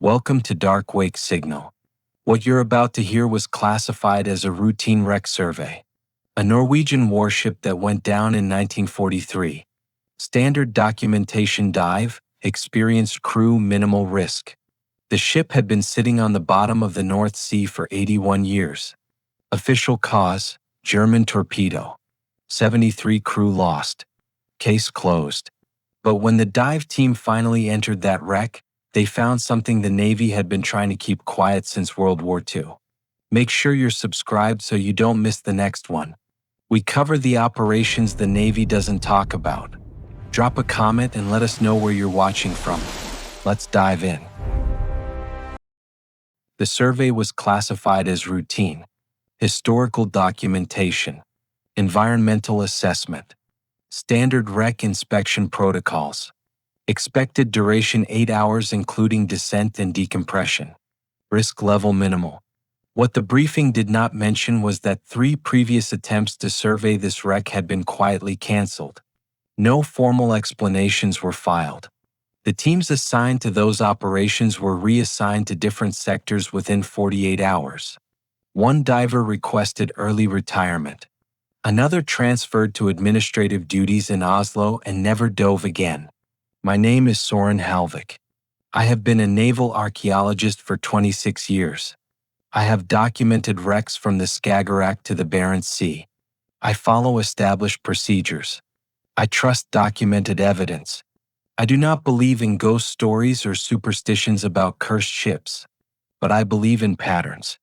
Welcome to Darkwake Signal. What you're about to hear was classified as a routine wreck survey. A Norwegian warship that went down in 1943. Standard documentation dive, experienced crew, minimal risk. The ship had been sitting on the bottom of the North Sea for 81 years. Official cause, German torpedo. 73 crew lost. Case closed. But when the dive team finally entered that wreck, they found something the Navy had been trying to keep quiet since World War II. Make sure you're subscribed so you don't miss the next one. We cover the operations the Navy doesn't talk about. Drop a comment and let us know where you're watching from. Let's dive in. The survey was classified as routine, historical documentation, environmental assessment, standard wreck inspection protocols. Expected duration 8 hours including descent and decompression. Risk level minimal. What the briefing did not mention was that 3 previous attempts to survey this wreck had been quietly cancelled. No formal explanations were filed. The teams assigned to those operations were reassigned to different sectors within 48 hours. One diver requested early retirement. Another transferred to administrative duties in Oslo and never dove again. My name is Soren Halvik. I have been a naval archaeologist for 26 years. I have documented wrecks from the Skagerrak to the Barents Sea. I follow established procedures. I trust documented evidence. I do not believe in ghost stories or superstitions about cursed ships, but I believe in patterns.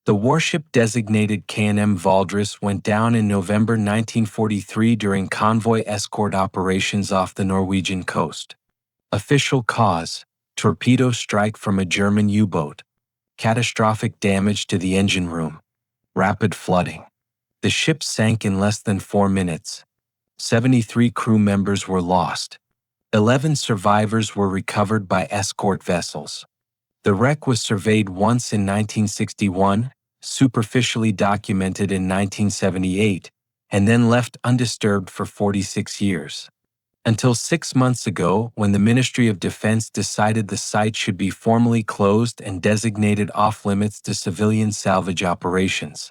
The warship designated KNM Valdres went down in November 1943 during convoy escort operations off the Norwegian coast. Official cause, torpedo strike from a German U-boat. Catastrophic damage to the engine room. Rapid flooding. The ship sank in less than 4 minutes. 73 crew members were lost. 11 survivors were recovered by escort vessels. The wreck was surveyed once in 1961, superficially documented in 1978, and then left undisturbed for 46 years. Until 6 months ago, when the Ministry of Defense decided the site should be formally closed and designated off-limits to civilian salvage operations.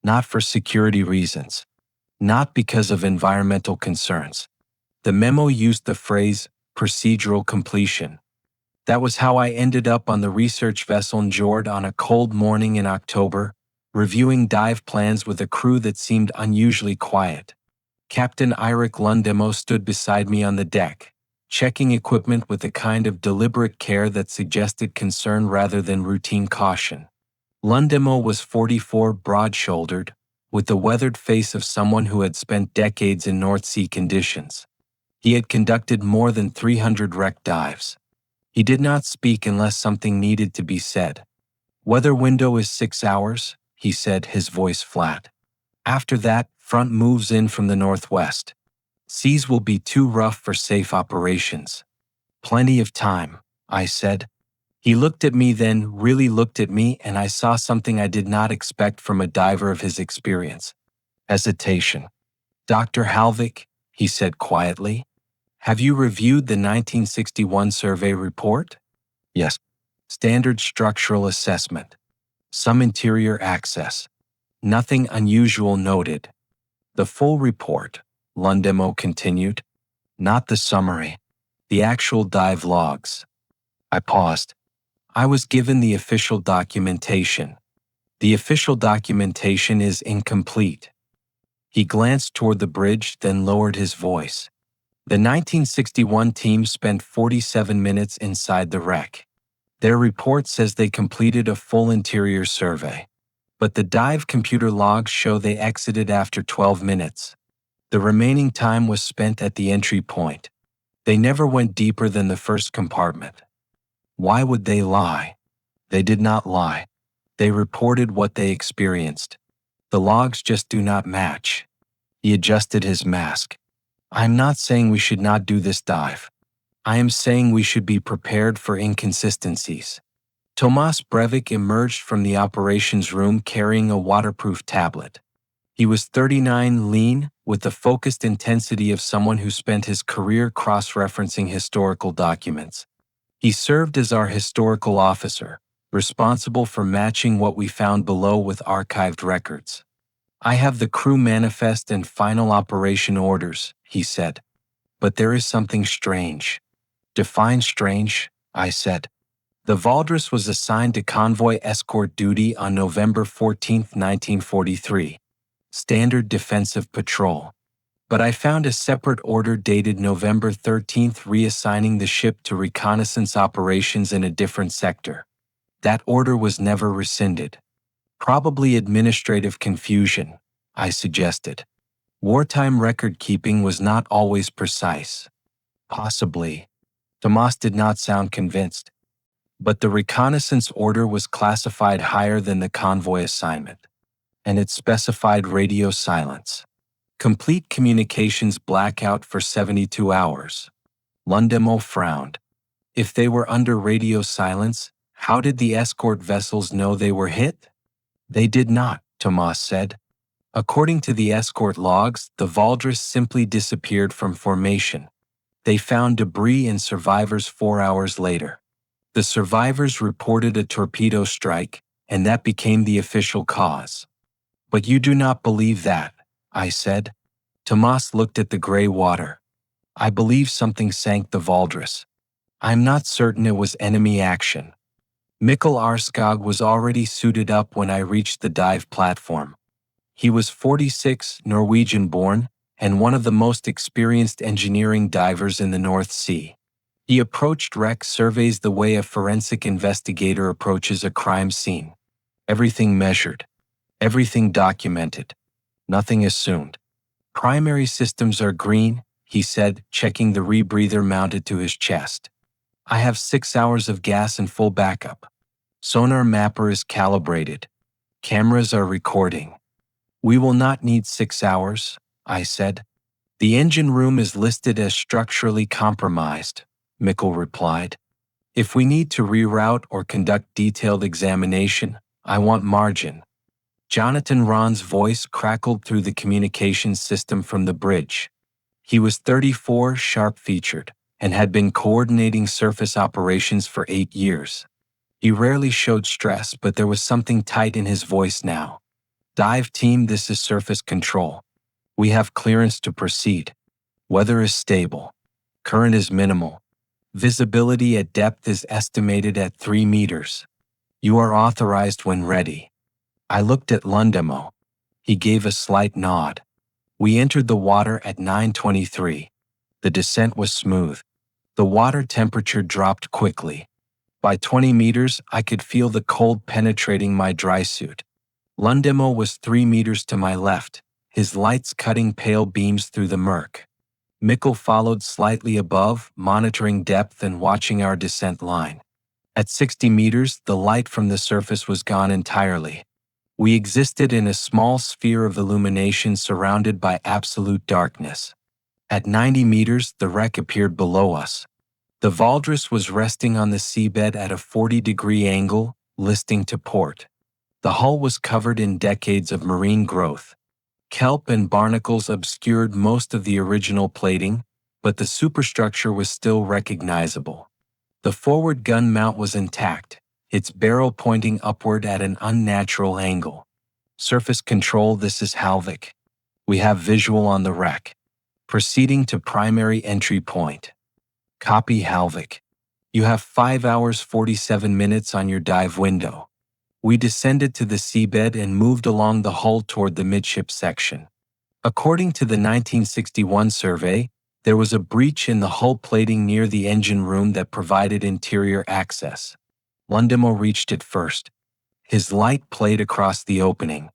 Not for security reasons. Not because of environmental concerns. The memo used the phrase, procedural completion. That was how I ended up on the research vessel Njord on a cold morning in October, reviewing dive plans with a crew that seemed unusually quiet. Captain Eirik Lundemo stood beside me on the deck, checking equipment with a kind of deliberate care that suggested concern rather than routine caution. Lundemo was 44, broad-shouldered, with the weathered face of someone who had spent decades in North Sea conditions. He had conducted more than 300 wreck dives. He did not speak unless something needed to be said. Weather window is 6 hours, he said, his voice flat. After that, front moves in from the northwest. Seas will be too rough for safe operations. Plenty of time, I said. He looked at me, then really looked at me, and I saw something I did not expect from a diver of his experience. Hesitation. Dr. Halvik, he said quietly. Have you reviewed the 1961 survey report? Yes. Standard structural assessment. Some interior access. Nothing unusual noted. The full report, Lundemo continued. Not the summary. The actual dive logs. I paused. I was given the official documentation. The official documentation is incomplete. He glanced toward the bridge, then lowered his voice. The 1961 team spent 47 minutes inside the wreck. Their report says they completed a full interior survey. But the dive computer logs show they exited after 12 minutes. The remaining time was spent at the entry point. They never went deeper than the first compartment. Why would they lie? They did not lie. They reported what they experienced. The logs just do not match. He adjusted his mask. I am not saying we should not do this dive. I am saying we should be prepared for inconsistencies. Tomas Breivik emerged from the operations room carrying a waterproof tablet. He was 39, lean, with the focused intensity of someone who spent his career cross-referencing historical documents. He served as our historical officer, responsible for matching what we found below with archived records. I have the crew manifest and final operation orders, he said. But there is something strange. Define strange, I said. The Valdres was assigned to convoy escort duty on November 14, 1943. Standard defensive patrol. But I found a separate order dated November 13 reassigning the ship to reconnaissance operations in a different sector. That order was never rescinded. Probably administrative confusion, I suggested. Wartime record-keeping was not always precise. Possibly. Tomas did not sound convinced. But the reconnaissance order was classified higher than the convoy assignment, and it specified radio silence. Complete communications blackout for 72 hours. Lundemo frowned. If they were under radio silence, how did the escort vessels know they were hit? They did not, Tomas said. According to the escort logs, the Valdres simply disappeared from formation. They found debris and survivors 4 hours later. The survivors reported a torpedo strike, and that became the official cause. But you do not believe that, I said. Tomas looked at the gray water. I believe something sank the Valdres. I'm not certain it was enemy action. Mikkel Arskog was already suited up when I reached the dive platform. He was 46, Norwegian-born, and one of the most experienced engineering divers in the North Sea. He approached wreck surveys the way a forensic investigator approaches a crime scene. Everything measured. Everything documented. Nothing assumed. Primary systems are green, he said, checking the rebreather mounted to his chest. I have 6 hours of gas and full backup. Sonar mapper is calibrated. Cameras are recording. We will not need 6 hours, I said. The engine room is listed as structurally compromised, Mikkel replied. If we need to reroute or conduct detailed examination, I want margin. Jonathan Ron's voice crackled through the communications system from the bridge. He was 34, sharp-featured, and had been coordinating surface operations for 8 years. He rarely showed stress, but there was something tight in his voice now. Dive team, this is surface control. We have clearance to proceed. Weather is stable. Current is minimal. Visibility at depth is estimated at 3 meters. You are authorized when ready. I looked at Lundemo. He gave a slight nod. We entered the water at 9:23. The descent was smooth. The water temperature dropped quickly. By 20 meters, I could feel the cold penetrating my dry suit. Lundemo was 3 meters to my left, his lights cutting pale beams through the murk. Mikkel followed slightly above, monitoring depth and watching our descent line. At 60 meters, the light from the surface was gone entirely. We existed in a small sphere of illumination surrounded by absolute darkness. At 90 meters, the wreck appeared below us. The Valdres was resting on the seabed at a 40-degree angle, listing to port. The hull was covered in decades of marine growth. Kelp and barnacles obscured most of the original plating, but the superstructure was still recognizable. The forward gun mount was intact, its barrel pointing upward at an unnatural angle. Surface control, this is Halvik. We have visual on the wreck. Proceeding to primary entry point. Copy, Halvik. You have 5 hours 47 minutes on your dive window. We descended to the seabed and moved along the hull toward the midship section. According to the 1961 survey, there was a breach in the hull plating near the engine room that provided interior access. Lundemo reached it first. His light played across the opening.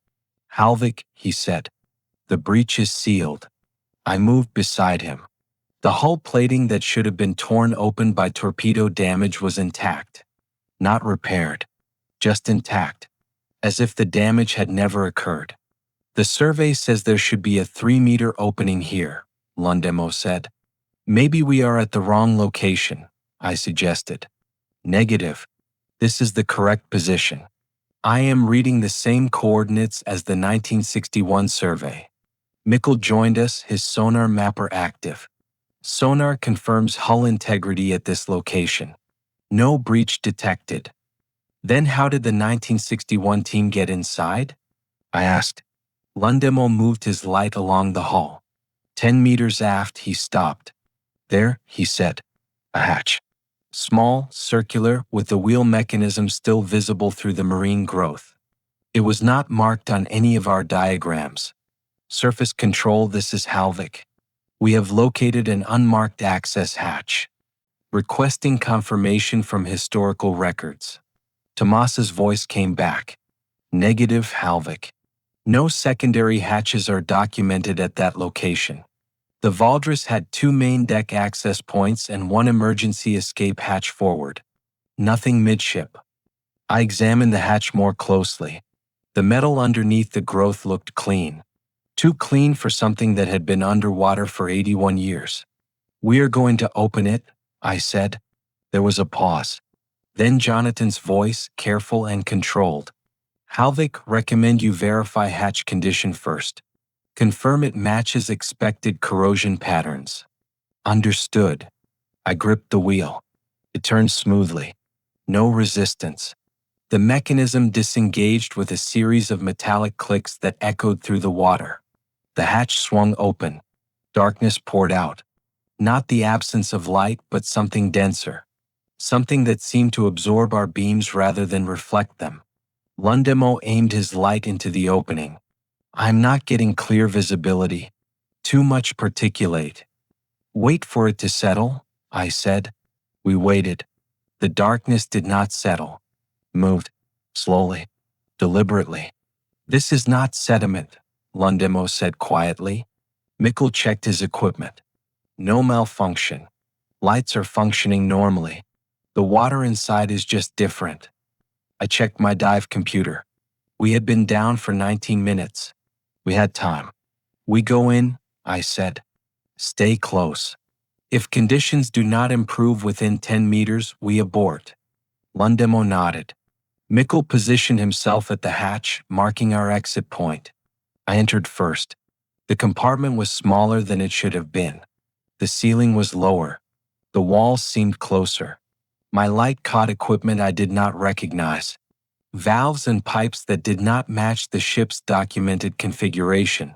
Halvik, he said. The breach is sealed. I moved beside him. The hull plating that should have been torn open by torpedo damage was intact. Not repaired. Just intact. As if the damage had never occurred. The survey says there should be a 3-meter opening here, Lundemo said. Maybe we are at the wrong location, I suggested. Negative. This is the correct position. I am reading the same coordinates as the 1961 survey. Mikkel joined us, his sonar mapper active. Sonar confirms hull integrity at this location. No breach detected. Then how did the 1961 team get inside? I asked. Lundemo moved his light along the hull. 10 meters aft, he stopped. There, he said. A hatch. Small, circular, with the wheel mechanism still visible through the marine growth. It was not marked on any of our diagrams. Surface control, this is Halvik. We have located an unmarked access hatch. Requesting confirmation from historical records. Tomas's voice came back. Negative, Halvik. No secondary hatches are documented at that location. The Valdres had 2 main deck access points and 1 emergency escape hatch forward. Nothing midship. I examined the hatch more closely. The metal underneath the growth looked clean. Too clean for something that had been underwater for 81 years. We are going to open it, I said. There was a pause. Then Jonathan's voice, careful and controlled. Halvik, recommend you verify hatch condition first. Confirm it matches expected corrosion patterns. Understood. I gripped the wheel. It turned smoothly. No resistance. The mechanism disengaged with a series of metallic clicks that echoed through the water. The hatch swung open. Darkness poured out. Not the absence of light, but something denser. Something that seemed to absorb our beams rather than reflect them. Lundemo aimed his light into the opening. I'm not getting clear visibility. Too much particulate. Wait for it to settle, I said. We waited. The darkness did not settle. Moved. Slowly. Deliberately. This is not sediment, Lundemo said quietly. Mikkel checked his equipment. No malfunction. Lights are functioning normally. The water inside is just different. I checked my dive computer. We had been down for 19 minutes. We had time. We go in, I said. Stay close. If conditions do not improve within 10 meters, we abort. Lundemo nodded. Mikkel positioned himself at the hatch, marking our exit point. I entered first. The compartment was smaller than it should have been. The ceiling was lower. The walls seemed closer. My light caught equipment I did not recognize. Valves and pipes that did not match the ship's documented configuration.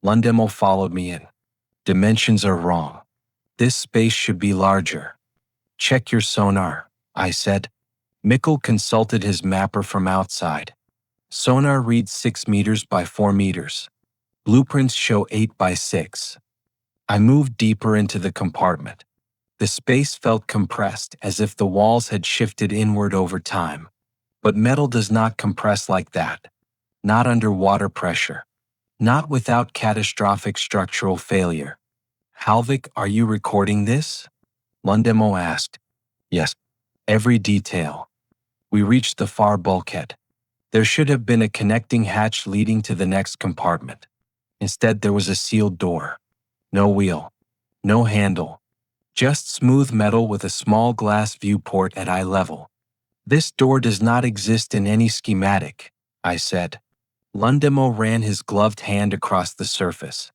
Lundemo followed me in. Dimensions are wrong. This space should be larger. Check your sonar, I said. Mikkel consulted his mapper from outside. Sonar reads 6 meters by 4 meters. Blueprints show 8 by 6. I moved deeper into the compartment. The space felt compressed, as if the walls had shifted inward over time. But metal does not compress like that. Not under water pressure. Not without catastrophic structural failure. Halvik, are you recording this? Lundemo asked. Yes. Every detail. We reached the far bulkhead. There should have been a connecting hatch leading to the next compartment. Instead, there was a sealed door. No wheel. No handle. Just smooth metal with a small glass viewport at eye level. This door does not exist in any schematic, I said. Lundemo ran his gloved hand across the surface.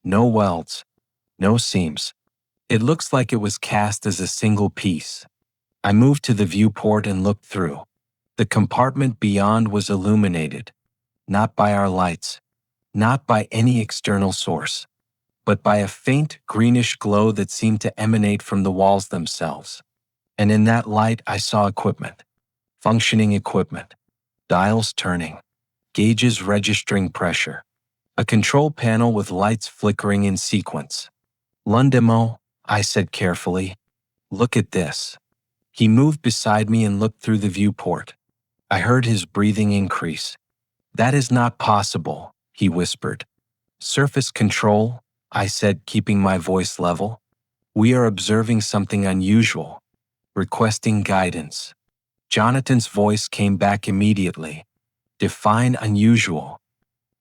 No welds. No seams. It looks like it was cast as a single piece. I moved to the viewport and looked through. The compartment beyond was illuminated. Not by our lights. Not by any external source. But by a faint greenish glow that seemed to emanate from the walls themselves. And in that light I saw equipment. Functioning equipment. Dials turning. Gauges registering pressure. A control panel with lights flickering in sequence. Lundemo, I said carefully. Look at this. He moved beside me and looked through the viewport. I heard his breathing increase. That is not possible, he whispered. Surface control, I said, keeping my voice level. We are observing something unusual. Requesting guidance. Jonathan's voice came back immediately. Define unusual.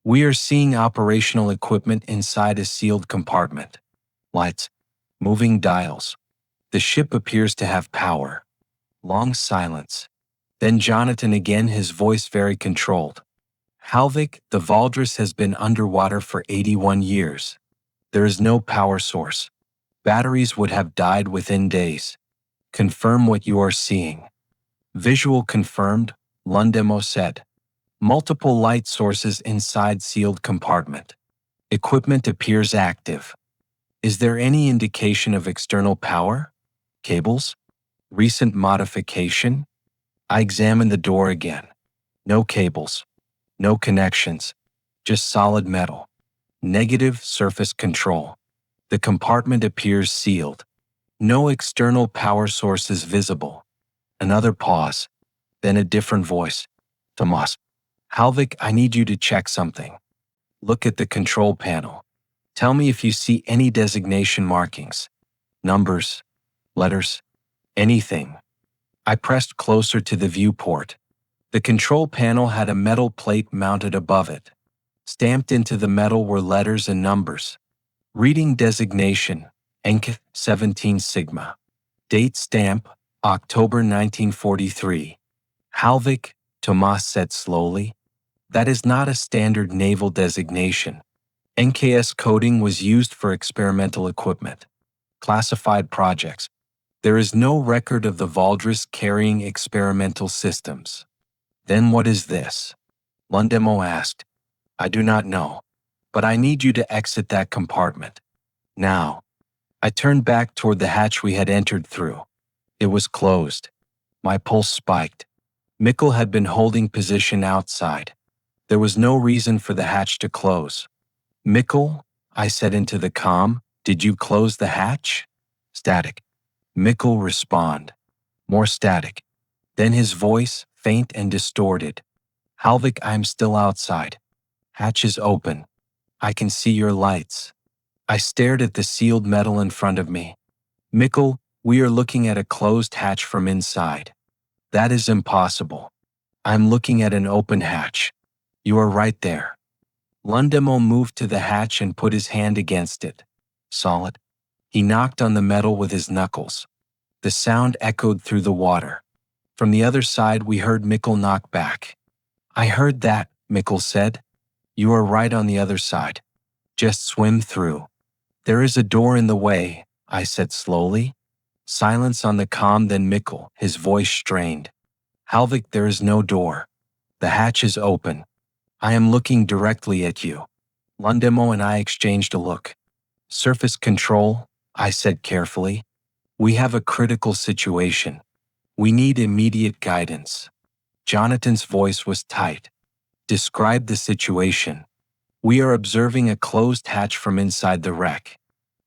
We are seeing operational equipment inside a sealed compartment. Lights. Moving dials. The ship appears to have power. Long silence. Then Jonathan again, his voice very controlled. Halvik, the Valdres has been underwater for 81 years. There is no power source. Batteries would have died within days. Confirm what you are seeing. Visual confirmed, Lundemo said. Multiple light sources inside sealed compartment. Equipment appears active. Is there any indication of external power? Cables? Recent modification? I examined the door again. No cables. No connections. Just solid metal. Negative surface control. The compartment appears sealed. No external power sources visible. Another pause. Then a different voice. Tomas. Halvik, I need you to check something. Look at the control panel. Tell me if you see any designation markings. Numbers, letters, anything. I pressed closer to the viewport. The control panel had a metal plate mounted above it. Stamped into the metal were letters and numbers. Reading designation, Enk 17 Sigma. Date stamp, October 1943. Halvik, Tomas said slowly. That is not a standard naval designation. NKS coding was used for experimental equipment. Classified projects. There is no record of the Valdris carrying experimental systems. Then what is this? Lundemo asked. I do not know, but I need you to exit that compartment. Now. I turned back toward the hatch we had entered through. It was closed. My pulse spiked. Mikkel had been holding position outside. There was no reason for the hatch to close. Mikkel, I said into the comm, did you close the hatch? Static. Mikkel respond. More static. Then his voice, faint and distorted. Halvik, I'm still outside. Hatch is open. I can see your lights. I stared at the sealed metal in front of me. Mikkel, we are looking at a closed hatch from inside. That is impossible. I'm looking at an open hatch. You are right there. Lundemo moved to the hatch and put his hand against it. Solid. He knocked on the metal with his knuckles. The sound echoed through the water. From the other side we heard Mikkel knock back. I heard that, Mikkel said. You are right on the other side. Just swim through. There is a door in the way, I said slowly. Silence on the comm, then Mikkel, his voice strained. Halvik, there is no door. The hatch is open. I am looking directly at you. Lundemo and I exchanged a look. Surface control, I said carefully. We have a critical situation. We need immediate guidance. Jonathan's voice was tight. Describe the situation. We are observing a closed hatch from inside the wreck.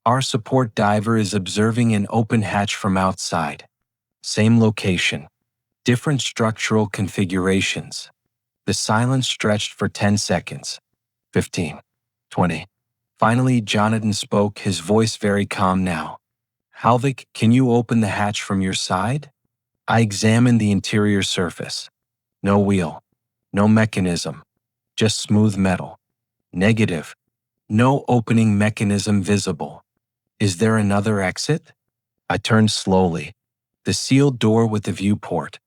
Our support diver is observing an open hatch from outside. Same location. Different structural configurations. The silence stretched for 10 seconds. 15. 20. Finally, Jonathan spoke, his voice very calm now. Halvik, can you open the hatch from your side? I examined the interior surface. No wheel. No mechanism. Just smooth metal. Negative. No opening mechanism visible. Is there another exit? I turned slowly. The sealed door with the viewport.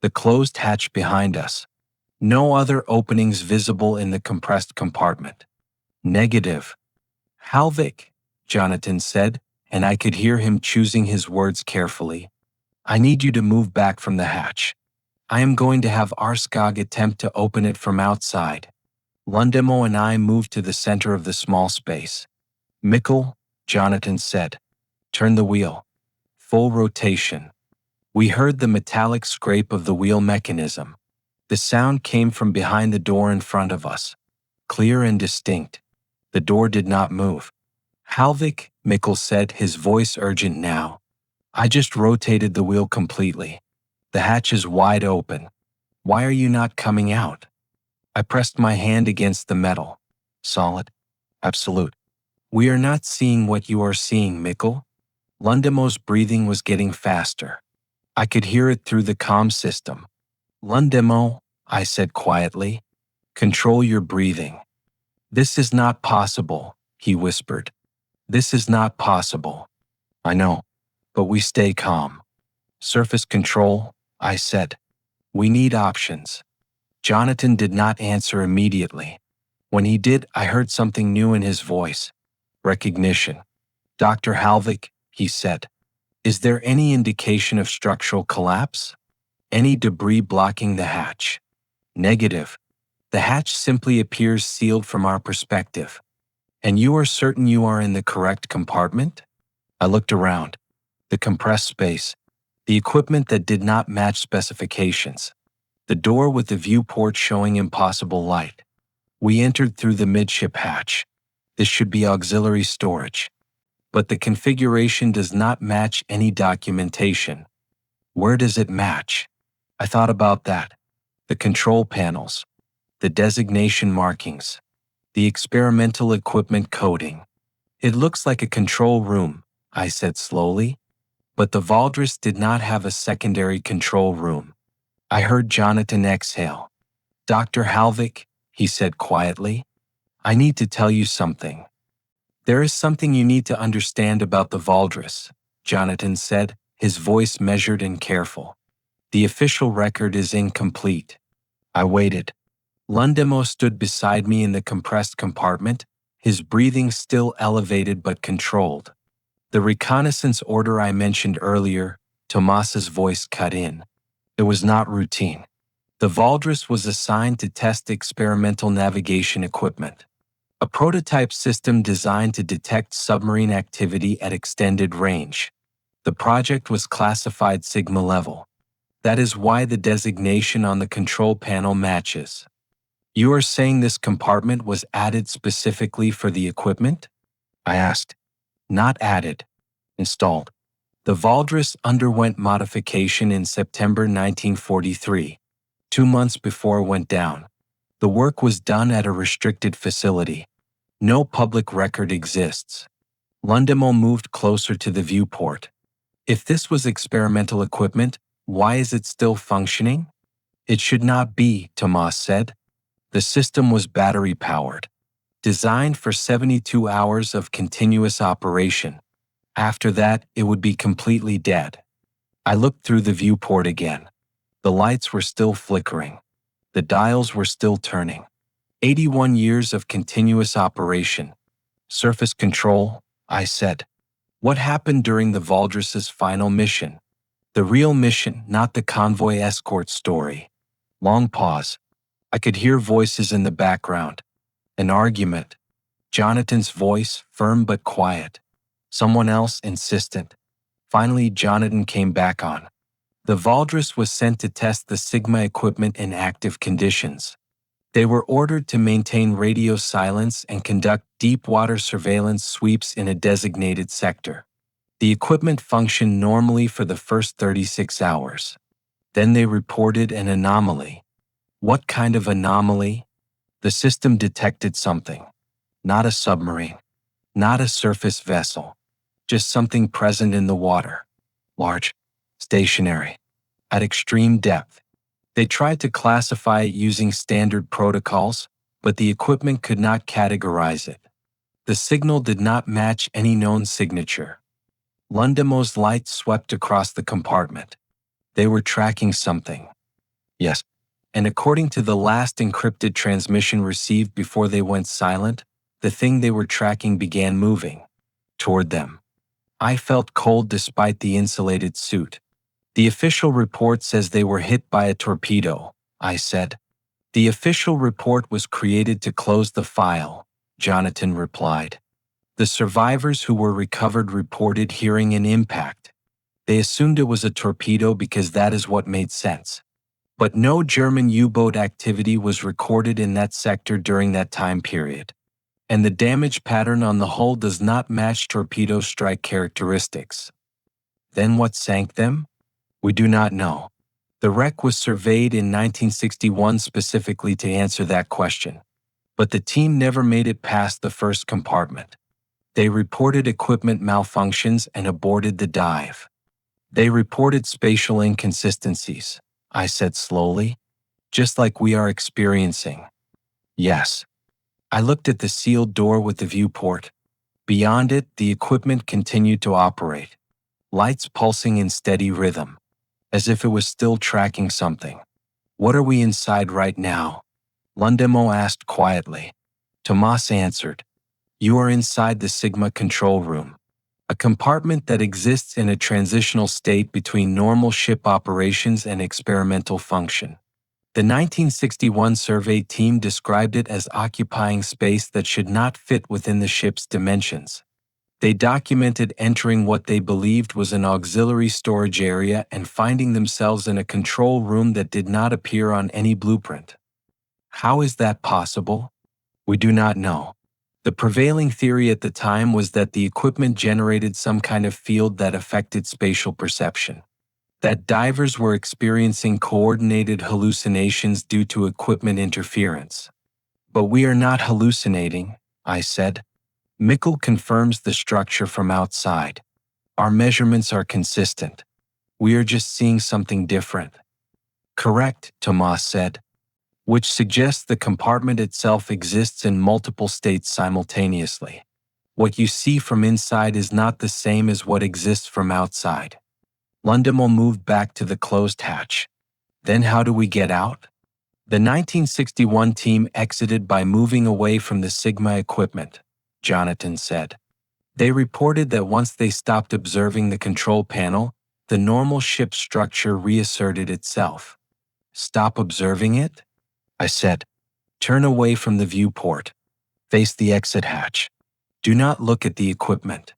The closed hatch behind us. No other openings visible in the compressed compartment. Negative. Halvik, Jonathan said, and I could hear him choosing his words carefully. I need you to move back from the hatch. I am going to have Arskog attempt to open it from outside. Lundemo and I moved to the center of the small space. Mikkel, Jonathan said. Turn the wheel. Full rotation. We heard the metallic scrape of the wheel mechanism. The sound came from behind the door in front of us. Clear and distinct. The door did not move. Halvik, Mikkel said, his voice urgent now. I just rotated the wheel completely. The hatch is wide open. Why are you not coming out? I pressed my hand against the metal. Solid. Absolute. We are not seeing what you are seeing, Mikkel. Lundemo's breathing was getting faster. I could hear it through the comm system. Lundemo, I said quietly. Control your breathing. This is not possible, he whispered. This is not possible. I know, but we stay calm. Surface control, I said. We need options. Jonathan did not answer immediately. When he did, I heard something new in his voice. Recognition. Dr. Halvik, he said. Is there any indication of structural collapse? Any debris blocking the hatch? Negative. The hatch simply appears sealed from our perspective. And you are certain you are in the correct compartment? I looked around. The compressed space. The equipment that did not match specifications. The door with the viewport showing impossible light. We entered through the midship hatch. This should be auxiliary storage. But the configuration does not match any documentation. Where does it match? I thought about that. The control panels. The designation markings. The experimental equipment coding. It looks like a control room, I said slowly. But the Valdres did not have a secondary control room. I heard Jonathan exhale. Dr. Halvik, he said quietly, I need to tell you something. There is something you need to understand about the Valdres, Jonathan said, his voice measured and careful. The official record is incomplete. I waited. Lundemo stood beside me in the compressed compartment, his breathing still elevated but controlled. The reconnaissance order I mentioned earlier, Tomas's voice cut in. It was not routine. The Valdres was assigned to test experimental navigation equipment. A prototype system designed to detect submarine activity at extended range. The project was classified Sigma level. That is why the designation on the control panel matches. You are saying this compartment was added specifically for the equipment? I asked. Not added. Installed. The Valdres underwent modification in September 1943, 2 months before it went down. The work was done at a restricted facility. No public record exists. Lundemo moved closer to the viewport. If this was experimental equipment, why is it still functioning? It should not be, Tomas said. The system was battery-powered, designed for 72 hours of continuous operation. After that, it would be completely dead. I looked through the viewport again. The lights were still flickering. The dials were still turning. 81 years of continuous operation. Surface control, I said. What happened during the Valdres's final mission? The real mission, not the convoy escort story. Long pause. I could hear voices in the background. An argument. Jonathan's voice, firm but quiet. Someone else, insistent. Finally, Jonathan came back on. The Valdres was sent to test the Sigma equipment in active conditions. They were ordered to maintain radio silence and conduct deep-water surveillance sweeps in a designated sector. The equipment functioned normally for the first 36 hours. Then they reported an anomaly. What kind of anomaly? The system detected something. Not a submarine. Not a surface vessel. Just something present in the water. Large. Stationary. At extreme depth. They tried to classify it using standard protocols, but the equipment could not categorize it. The signal did not match any known signature. Lundemo's light swept across the compartment. They were tracking something. Yes. And according to the last encrypted transmission received before they went silent, the thing they were tracking began moving. Toward them. I felt cold despite the insulated suit. The official report says they were hit by a torpedo, I said. The official report was created to close the file, Jonathan replied. The survivors who were recovered reported hearing an impact. They assumed it was a torpedo because that is what made sense. But no German U-boat activity was recorded in that sector during that time period. And the damage pattern on the hull does not match torpedo strike characteristics. Then what sank them? We do not know. The wreck was surveyed in 1961 specifically to answer that question. But the team never made it past the first compartment. They reported equipment malfunctions and aborted the dive. They reported spatial inconsistencies, I said slowly, just like we are experiencing. Yes. I looked at the sealed door with the viewport. Beyond it, the equipment continued to operate. Lights pulsing in steady rhythm. As if it was still tracking something. What are we inside right now? Lundemo asked quietly. Tomas answered. You are inside the Sigma control room. A compartment that exists in a transitional state between normal ship operations and experimental function. The 1961 survey team described it as occupying space that should not fit within the ship's dimensions. They documented entering what they believed was an auxiliary storage area and finding themselves in a control room that did not appear on any blueprint. How is that possible? We do not know. The prevailing theory at the time was that the equipment generated some kind of field that affected spatial perception. That divers were experiencing coordinated hallucinations due to equipment interference. But we are not hallucinating, I said. Mikkel confirms the structure from outside. Our measurements are consistent. We are just seeing something different. Correct, Tomas said, which suggests the compartment itself exists in multiple states simultaneously. What you see from inside is not the same as what exists from outside. Lundemo moved back to the closed hatch. Then how do we get out? The 1961 team exited by moving away from the Sigma equipment, Jonathan said. They reported that once they stopped observing the control panel, the normal ship structure reasserted itself. Stop observing it? I said. Turn away from the viewport. Face the exit hatch. Do not look at the equipment.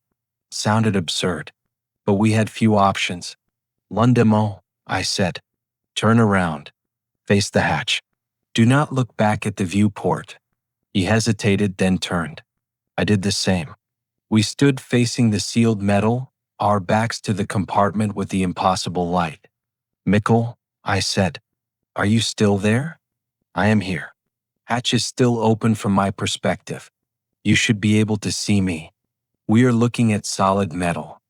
Sounded absurd, but we had few options. Lundemo, I said. Turn around. Face the hatch. Do not look back at the viewport. He hesitated, then turned. I did the same. We stood facing the sealed metal, our backs to the compartment with the impossible light. Mikkel, I said, are you still there? I am here. Hatch is still open from my perspective. You should be able to see me. We are looking at solid metal.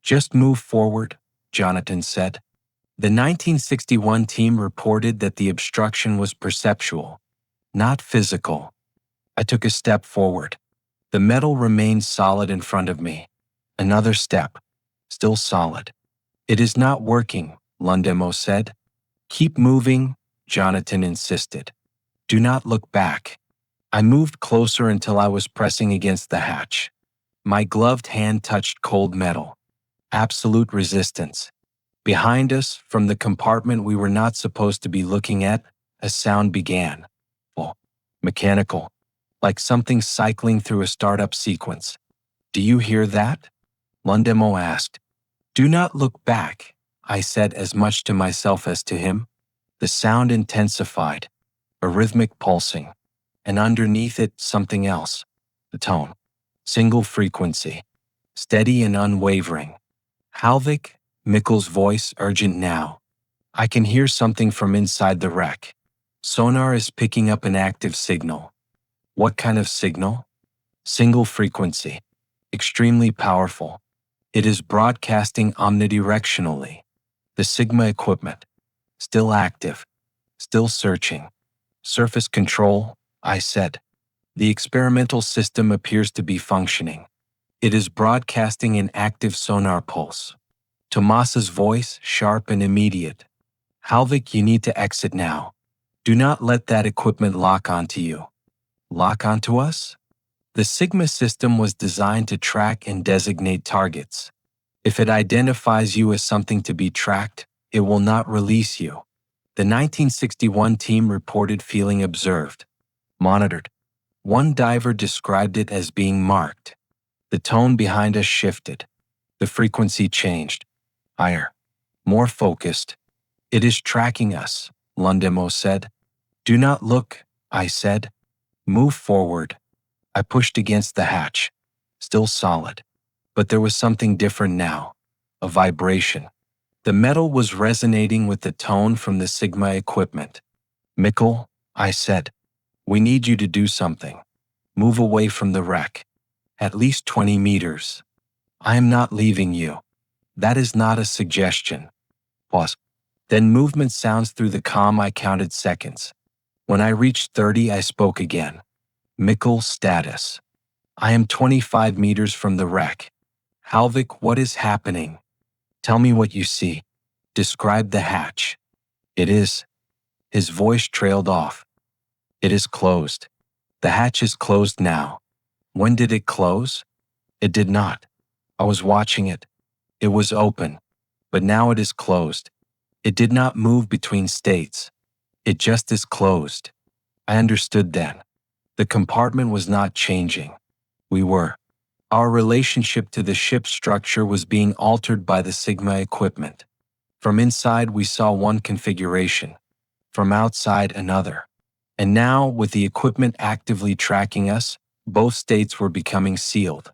Just move forward, Jonathan said. The 1961 team reported that the obstruction was perceptual, not physical. I took a step forward. The metal remained solid in front of me. Another step. Still solid. It is not working, Lundemo said. Keep moving, Jonathan insisted. Do not look back. I moved closer until I was pressing against the hatch. My gloved hand touched cold metal. Absolute resistance. Behind us, from the compartment we were not supposed to be looking at, a sound began. Oh, mechanical. Like something cycling through a startup sequence. Do you hear that? Lundemo asked. Do not look back, I said as much to myself as to him. The sound intensified, a rhythmic pulsing, and underneath it something else, the tone, single frequency, steady and unwavering. Halvik, Mikkel's voice urgent now. I can hear something from inside the wreck. Sonar is picking up an active signal. What kind of signal? Single frequency, extremely powerful. It is broadcasting omnidirectionally. The Sigma equipment, still active, still searching. Surface control, I said. The experimental system appears to be functioning. It is broadcasting an active sonar pulse. Tomas's voice, sharp and immediate. Halvik, you need to exit now. Do not let that equipment lock onto you. Lock onto us? The Sigma system was designed to track and designate targets. If it identifies you as something to be tracked, it will not release you. The 1961 team reported feeling observed, monitored. One diver described it as being marked. The tone behind us shifted. The frequency changed. Higher. More focused. It is tracking us, Lundemo said. Do not look, I said. Move forward. I pushed against the hatch. Still solid. But there was something different now. A vibration. The metal was resonating with the tone from the Sigma equipment. Mikkel, I said. We need you to do something. Move away from the wreck. At least 20 meters. I am not leaving you. That is not a suggestion. Pause. Then movement sounds through the comm. I counted seconds. When I reached 30, I spoke again. Mikkel, status. I am 25 meters from the wreck. Halvik, what is happening? Tell me what you see. Describe the hatch. It is. His voice trailed off. It is closed. The hatch is closed now. When did it close? It did not. I was watching it. It was open, but now it is closed. It did not move between states. It just is closed. I understood then. The compartment was not changing. We were. Our relationship to the ship's structure was being altered by the Sigma equipment. From inside, we saw one configuration. From outside, another. And now, with the equipment actively tracking us, both states were becoming sealed.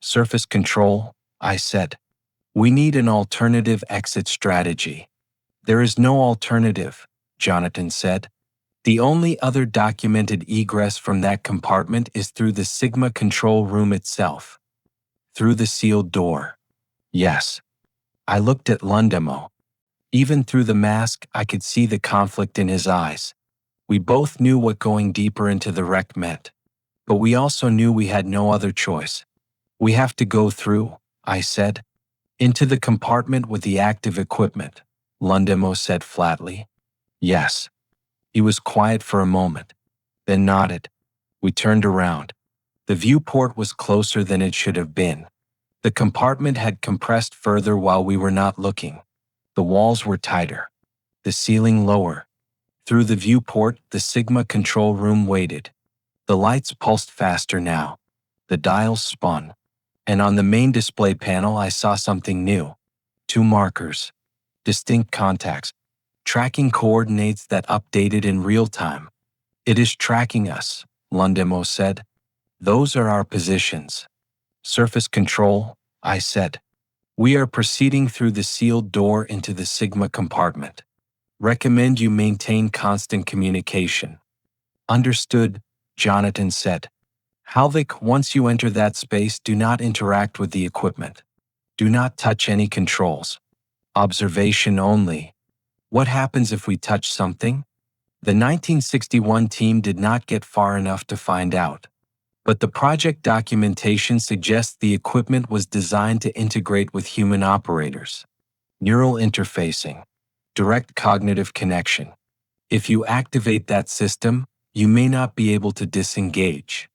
Surface control, I said. We need an alternative exit strategy. There is no alternative, Jonathan said. The only other documented egress from that compartment is through the Sigma control room itself. Through the sealed door. Yes. I looked at Lundemo. Even through the mask, I could see the conflict in his eyes. We both knew what going deeper into the wreck meant. But we also knew we had no other choice. We have to go through, I said. Into the compartment with the active equipment, Lundemo said flatly. Yes. He was quiet for a moment, then nodded. We turned around. The viewport was closer than it should have been. The compartment had compressed further while we were not looking. The walls were tighter. The ceiling lower. Through the viewport, the Sigma control room waited. The lights pulsed faster now. The dials spun. And on the main display panel, I saw something new. 2 markers. Distinct contacts. Tracking coordinates that updated in real time. It is tracking us, Lundemo said. Those are our positions. Surface control, I said. We are proceeding through the sealed door into the Sigma compartment. Recommend you maintain constant communication. Understood, Jonathan said. Halvik, once you enter that space, do not interact with the equipment. Do not touch any controls. Observation only. What happens if we touch something? The 1961 team did not get far enough to find out. But the project documentation suggests the equipment was designed to integrate with human operators. Neural interfacing. Direct cognitive connection. If you activate that system, you may not be able to disengage.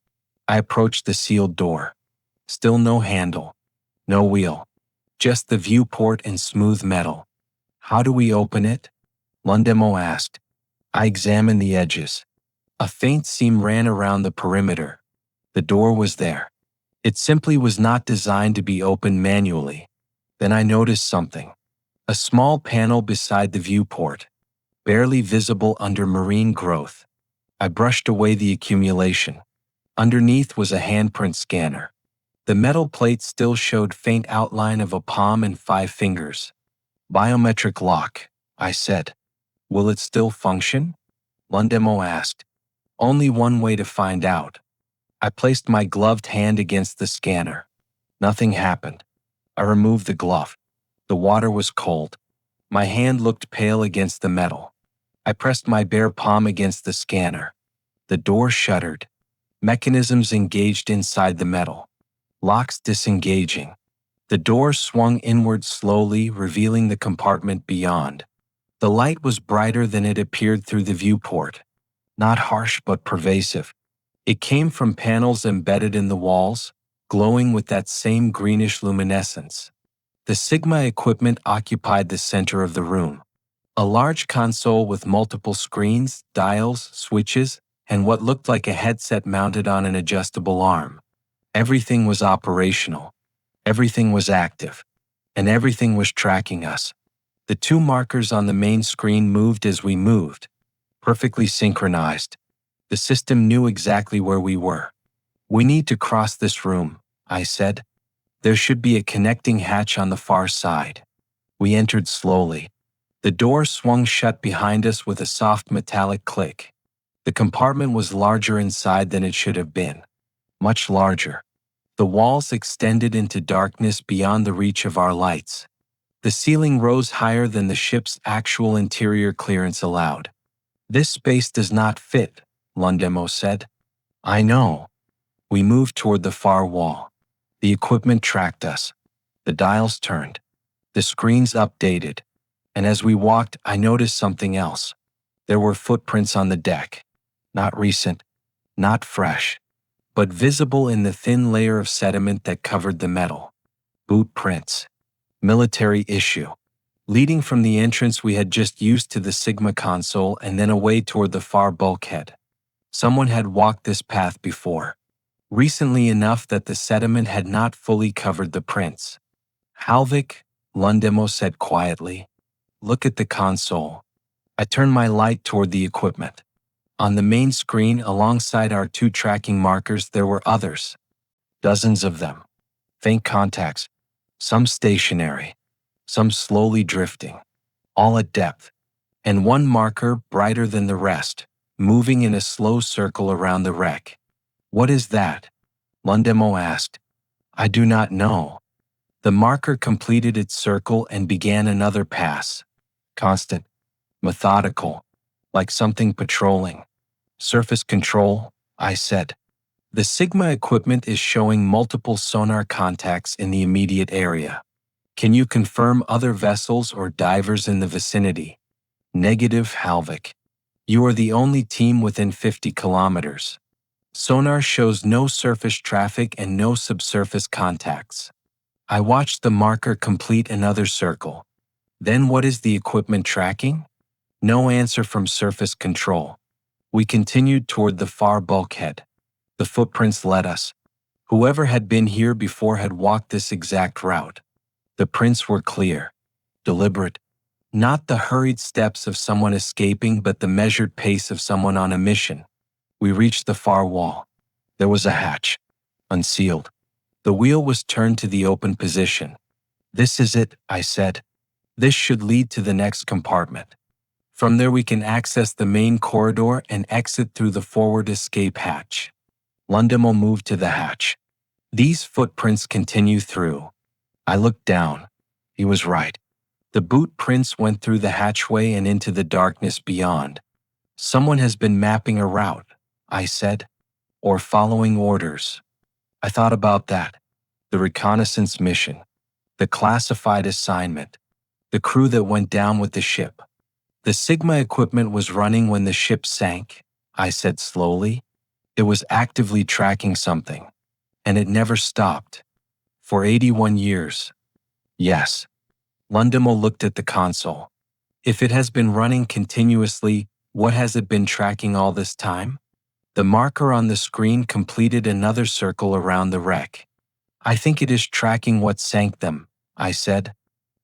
I approached the sealed door. Still no handle. No wheel. Just the viewport and smooth metal. How do we open it? Lundemo asked. I examined the edges. A faint seam ran around the perimeter. The door was there. It simply was not designed to be opened manually. Then I noticed something. A small panel beside the viewport, barely visible under marine growth. I brushed away the accumulation. Underneath was a handprint scanner. The metal plate still showed faint outline of a palm and 5 fingers. Biometric lock, I said. Will it still function? Lundemo asked. Only one way to find out. I placed my gloved hand against the scanner. Nothing happened. I removed the glove. The water was cold. My hand looked pale against the metal. I pressed my bare palm against the scanner. The door shuddered. Mechanisms engaged inside the metal. Locks disengaging. The door swung inward slowly, revealing the compartment beyond. The light was brighter than it appeared through the viewport. Not harsh but pervasive. It came from panels embedded in the walls, glowing with that same greenish luminescence. The Sigma equipment occupied the center of the room. A large console with multiple screens, dials, switches, and what looked like a headset mounted on an adjustable arm. Everything was operational. Everything was active. And everything was tracking us. The 2 markers on the main screen moved as we moved. Perfectly synchronized. The system knew exactly where we were. We need to cross this room, I said. There should be a connecting hatch on the far side. We entered slowly. The door swung shut behind us with a soft metallic click. The compartment was larger inside than it should have been. Much larger. The walls extended into darkness beyond the reach of our lights. The ceiling rose higher than the ship's actual interior clearance allowed. This space does not fit, Lundemo said. I know. We moved toward the far wall. The equipment tracked us. The dials turned. The screens updated. And as we walked, I noticed something else. There were footprints on the deck. Not recent, not fresh, but visible in the thin layer of sediment that covered the metal. Boot prints. Military issue. Leading from the entrance we had just used to the Sigma console and then away toward the far bulkhead. Someone had walked this path before. Recently enough that the sediment had not fully covered the prints. Halvik, Lundemo said quietly. Look at the console. I turned my light toward the equipment. On the main screen alongside our two tracking markers there were others. Dozens of them. Faint contacts. Some stationary. Some slowly drifting. All at depth. And one marker brighter than the rest, moving in a slow circle around the wreck. What is that? Lundemo asked. I do not know. The marker completed its circle and began another pass. Constant. Methodical. Like something patrolling. Surface control, I said. The Sigma equipment is showing multiple sonar contacts in the immediate area. Can you confirm other vessels or divers in the vicinity? Negative, Halvik. You are the only team within 50 kilometers. Sonar shows no surface traffic and no subsurface contacts. I watched the marker complete another circle. Then what is the equipment tracking? No answer from surface control. We continued toward the far bulkhead. The footprints led us. Whoever had been here before had walked this exact route. The prints were clear, deliberate. Not the hurried steps of someone escaping, but the measured pace of someone on a mission. We reached the far wall. There was a hatch, unsealed. The wheel was turned to the open position. This is it, I said. This should lead to the next compartment. From there we can access the main corridor and exit through the forward escape hatch. Lundemo moved to the hatch. These footprints continue through. I looked down. He was right. The boot prints went through the hatchway and into the darkness beyond. Someone has been mapping a route, I said, or following orders. I thought about that. The reconnaissance mission, the classified assignment, the crew that went down with the ship. The Sigma equipment was running when the ship sank, I said slowly. It was actively tracking something, and it never stopped. For 81 years. Yes. Lundemo looked at the console. If it has been running continuously, what has it been tracking all this time? The marker on the screen completed another circle around the wreck. I think it is tracking what sank them, I said.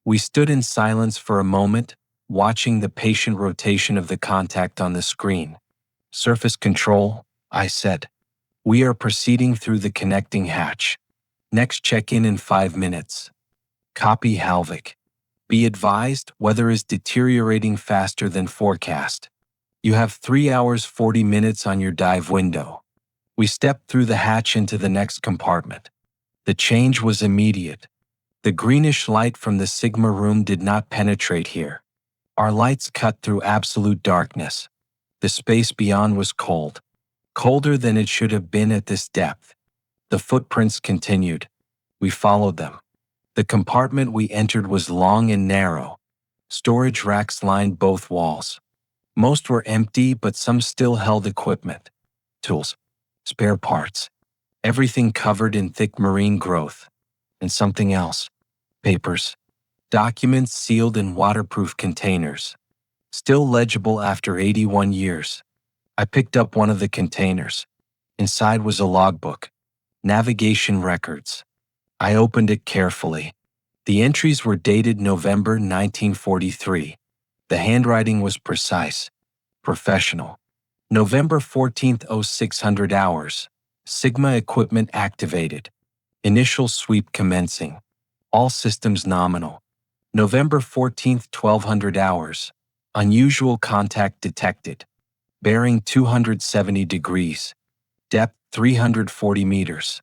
We stood in silence for a moment, watching the patient rotation of the contact on the screen. Surface control, I said. We are proceeding through the connecting hatch. Next check-in in 5 minutes. Copy, Halvik. Be advised, weather is deteriorating faster than forecast. You have 3 hours 40 minutes on your dive window. We stepped through the hatch into the next compartment. The change was immediate. The greenish light from the Sigma room did not penetrate here. Our lights cut through absolute darkness. The space beyond was cold. Colder than it should have been at this depth. The footprints continued. We followed them. The compartment we entered was long and narrow. Storage racks lined both walls. Most were empty, but some still held equipment. Tools. Spare parts. Everything covered in thick marine growth. And something else. Papers. Documents sealed in waterproof containers. Still legible after 81 years. I picked up one of the containers. Inside was a logbook. Navigation records. I opened it carefully. The entries were dated November 1943. The handwriting was precise, professional. November 14th, 0600 hours. Sigma equipment activated. Initial sweep commencing. All systems nominal. November 14th, 1200 hours. Unusual contact detected. Bearing 270 degrees. Depth 340 meters.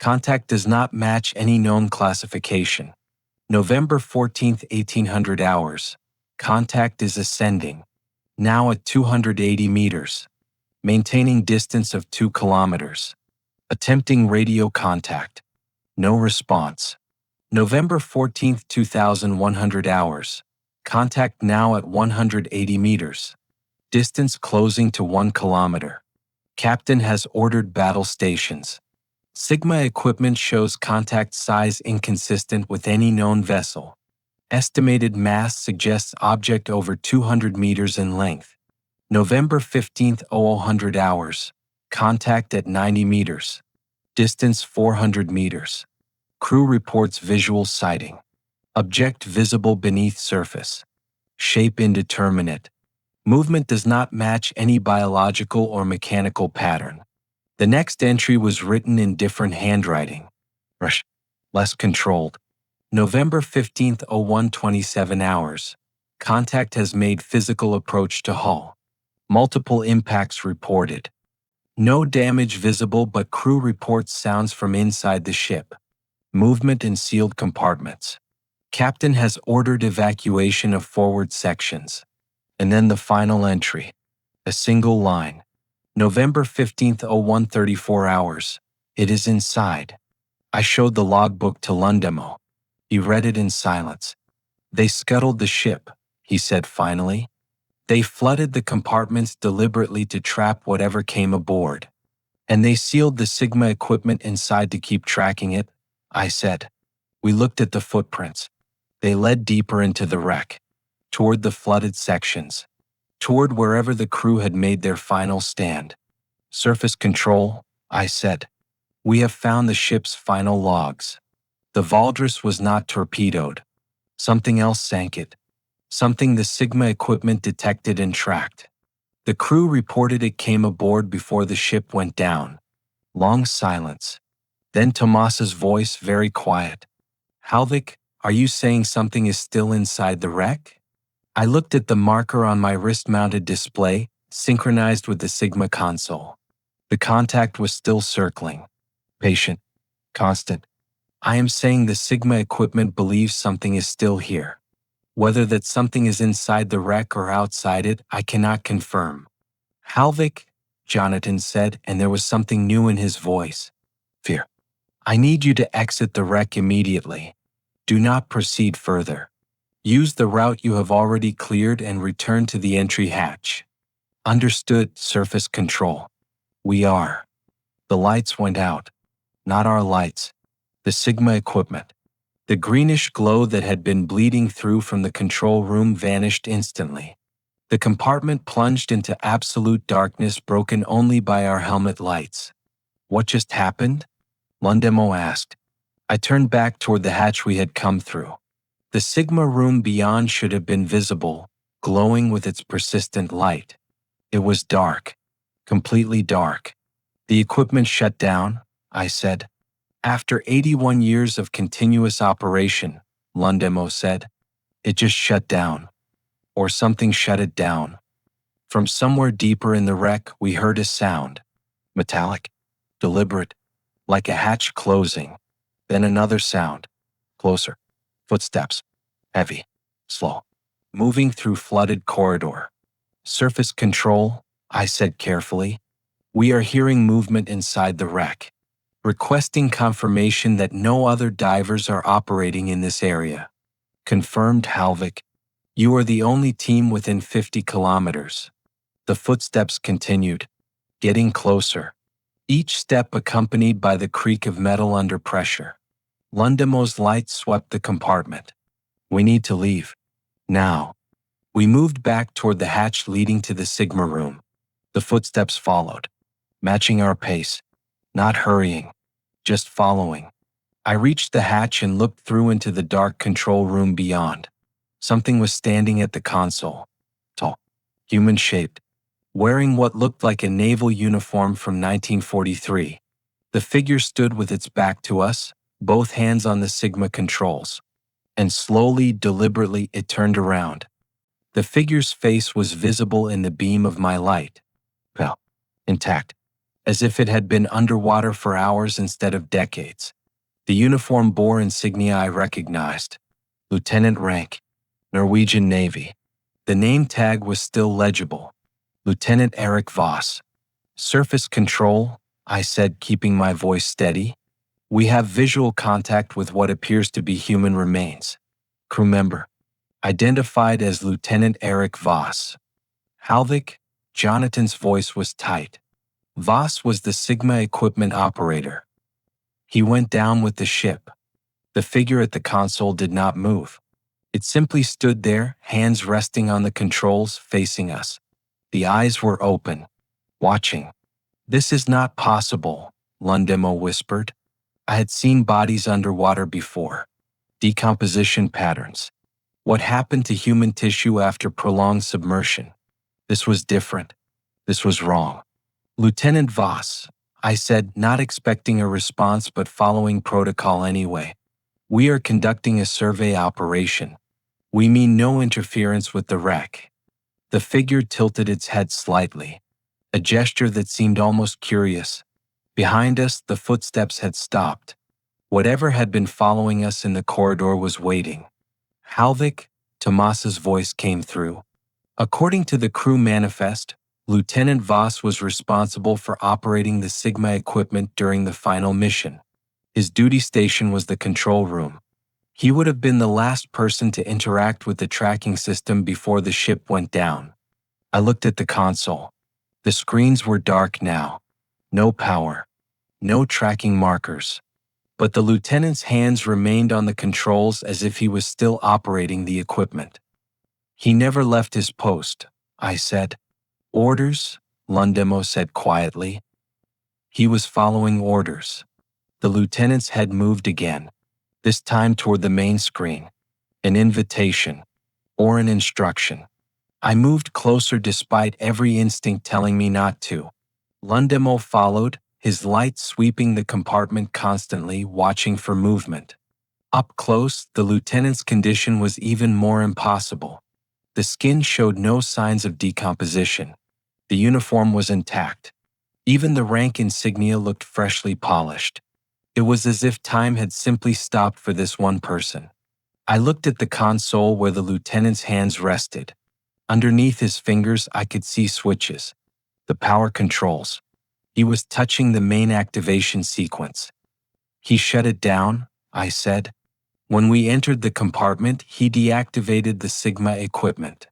Contact does not match any known classification. November 14th, 1800 hours. Contact is ascending. Now at 280 meters. Maintaining distance of 2 kilometers. Attempting radio contact. No response. November 14th, 2100 hours. Contact now at 180 meters. Distance closing to 1 kilometer. Captain has ordered battle stations. Sigma equipment shows contact size inconsistent with any known vessel. Estimated mass suggests object over 200 meters in length. November 15th, 0000 hours. Contact at 90 meters. Distance 400 meters. Crew reports visual sighting. Object visible beneath surface. Shape indeterminate. Movement does not match any biological or mechanical pattern. The next entry was written in different handwriting. Rush. Less controlled. November 15th, 0127 hours. Contact has made physical approach to hull. Multiple impacts reported. No damage visible, but crew reports sounds from inside the ship. Movement in sealed compartments. Captain has ordered evacuation of forward sections. And then the final entry. A single line. November 15th, 0134 hours. It is inside. I showed the logbook to Lundemo. He read it in silence. They scuttled the ship, he said finally. They flooded the compartments deliberately to trap whatever came aboard. And they sealed the Sigma equipment inside to keep tracking it, I said. We looked at the footprints. They led deeper into the wreck, toward the flooded sections, toward wherever the crew had made their final stand. Surface control, I said. We have found the ship's final logs. The Valdres was not torpedoed. Something else sank it. Something the Sigma equipment detected and tracked. The crew reported it came aboard before the ship went down. Long silence. Then Tomas's voice, very quiet. Halvik, are you saying something is still inside the wreck? I looked at the marker on my wrist-mounted display, synchronized with the Sigma console. The contact was still circling. Patient. Constant. I am saying the Sigma equipment believes something is still here. Whether that something is inside the wreck or outside it, I cannot confirm. Halvik, Jonathan said, and there was something new in his voice. Fear. I need you to exit the wreck immediately. Do not proceed further. Use the route you have already cleared and return to the entry hatch. Understood, surface control. We are. The lights went out. Not our lights. The Sigma equipment. The greenish glow that had been bleeding through from the control room vanished instantly. The compartment plunged into absolute darkness, broken only by our helmet lights. What just happened? Lundemo asked. I turned back toward the hatch we had come through. The Sigma room beyond should have been visible, glowing with its persistent light. It was dark. Completely dark. The equipment shut down, I said. After 81 years of continuous operation, Lundemo said, it just shut down. Or something shut it down. From somewhere deeper in the wreck, we heard a sound. Metallic, deliberate, like a hatch closing. Then another sound. Closer. Footsteps. Heavy. Slow. Moving through flooded corridor. Surface control, I said carefully. We are hearing movement inside the wreck. Requesting confirmation that no other divers are operating in this area. Confirmed, Halvik. You are the only team within 50 kilometers. The footsteps continued, getting closer. Each step accompanied by the creak of metal under pressure. Lundemo's light swept the compartment. We need to leave. Now. We moved back toward the hatch leading to the Sigma room. The footsteps followed, matching our pace. Not hurrying, just following. I reached the hatch and looked through into the dark control room beyond. Something was standing at the console. Tall, human-shaped, wearing what looked like a naval uniform from 1943. The figure stood with its back to us, both hands on the Sigma controls. And slowly, deliberately, it turned around. The figure's face was visible in the beam of my light. Pale, intact, as if it had been underwater for hours instead of decades. The uniform bore insignia I recognized. Lieutenant rank, Norwegian Navy. The name tag was still legible. Lieutenant Erik Voss. Surface control, I said, keeping my voice steady. We have visual contact with what appears to be human remains. Crew member, identified as Lieutenant Erik Voss. Halvik, Jonathan's voice was tight. Voss was the Sigma equipment operator. He went down with the ship. The figure at the console did not move. It simply stood there, hands resting on the controls, facing us. The eyes were open, watching. "This is not possible," Lundemo whispered. I had seen bodies underwater before. Decomposition patterns. What happened to human tissue after prolonged submersion? This was different. This was wrong. "Lieutenant Voss," I said, not expecting a response but following protocol anyway. "We are conducting a survey operation. We mean no interference with the wreck." The figure tilted its head slightly, a gesture that seemed almost curious. Behind us, the footsteps had stopped. Whatever had been following us in the corridor was waiting. "Halvik," Tomas's voice came through. According to the crew manifest, Lieutenant Voss was responsible for operating the Sigma equipment during the final mission. His duty station was the control room. He would have been the last person to interact with the tracking system before the ship went down. I looked at the console. The screens were dark now. No power. No tracking markers. But the lieutenant's hands remained on the controls as if he was still operating the equipment. "He never left his post," I said. "Orders?" Lundemo said quietly. He was following orders. The lieutenant's head moved again, this time toward the main screen. An invitation. Or an instruction. I moved closer despite every instinct telling me not to. Lundemo followed, his light sweeping the compartment constantly, watching for movement. Up close, the lieutenant's condition was even more impossible. The skin showed no signs of decomposition. The uniform was intact. Even the rank insignia looked freshly polished. It was as if time had simply stopped for this one person. I looked at the console where the lieutenant's hands rested. Underneath his fingers, I could see switches. The power controls. He was touching the main activation sequence. "He shut it down," I said. "When we entered the compartment, he deactivated the Sigma equipment."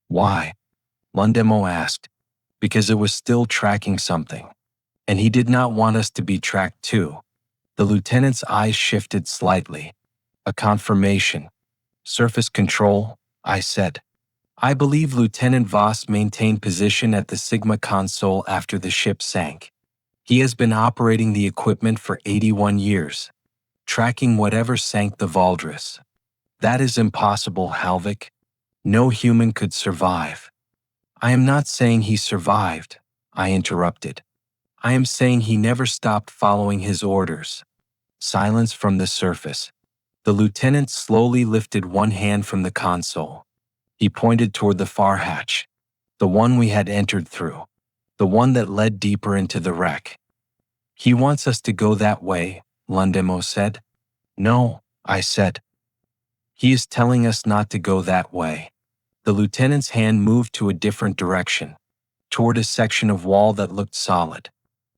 "Why?" Lundemo asked. "Because it was still tracking something. And he did not want us to be tracked too." The lieutenant's eyes shifted slightly. "A confirmation. Surface control," I said. "I believe Lieutenant Voss maintained position at the Sigma console after the ship sank. He has been operating the equipment for 81 years, tracking whatever sank the Valdres. That is impossible, Halvik. No human could survive." "I am not saying he survived," I interrupted. "I am saying he never stopped following his orders." Silence from the surface. The lieutenant slowly lifted one hand from the console. He pointed toward the far hatch, the one we had entered through, the one that led deeper into the wreck. "He wants us to go that way," Lundemo said. "No," I said. "He is telling us not to go that way." The lieutenant's hand moved to a different direction, toward a section of wall that looked solid.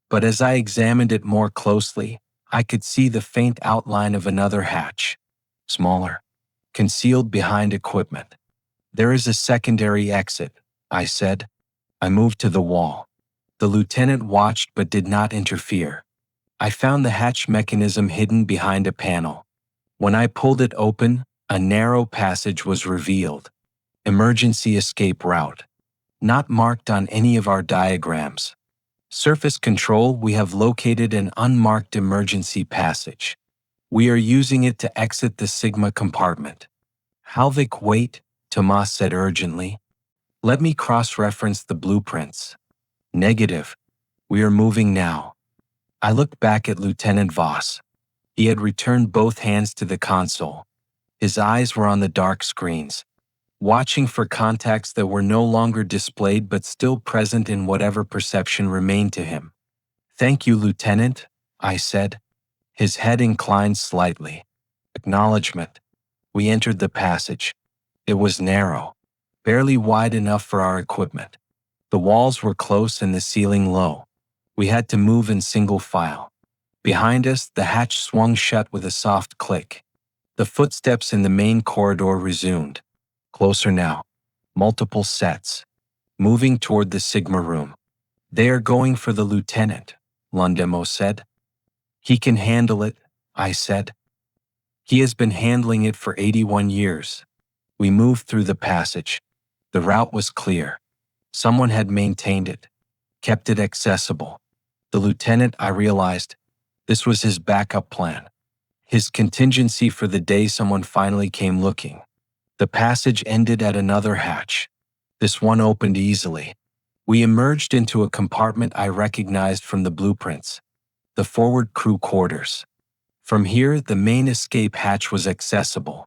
But as I examined it more closely, I could see the faint outline of another hatch, smaller, concealed behind equipment. "There is a secondary exit," I said. I moved to the wall. The lieutenant watched but did not interfere. I found the hatch mechanism hidden behind a panel. When I pulled it open, a narrow passage was revealed. Emergency escape route. Not marked on any of our diagrams. "Surface control, we have located an unmarked emergency passage. We are using it to exit the Sigma compartment." "Halvik, wait," Tomas said urgently. "Let me cross-reference the blueprints." "Negative. We are moving now." I looked back at Lieutenant Voss. He had returned both hands to the console. His eyes were on the dark screens, watching for contacts that were no longer displayed but still present in whatever perception remained to him. "Thank you, Lieutenant," I said. His head inclined slightly. Acknowledgement. We entered the passage. It was narrow, barely wide enough for our equipment. The walls were close and the ceiling low. We had to move in single file. Behind us, the hatch swung shut with a soft click. The footsteps in the main corridor resumed. Closer now. Multiple sets. Moving toward the Sigma room. "They are going for the lieutenant," Lundemo said. He can handle it, I said. He has been handling it for 81 years. We moved through the passage. The route was clear. Someone had maintained it, kept it accessible. The lieutenant, I realized, this was his backup plan. His contingency for the day someone finally came looking. The passage ended at another hatch. This one opened easily. We emerged into a compartment I recognized from the blueprints, the forward crew quarters. From here, the main escape hatch was accessible.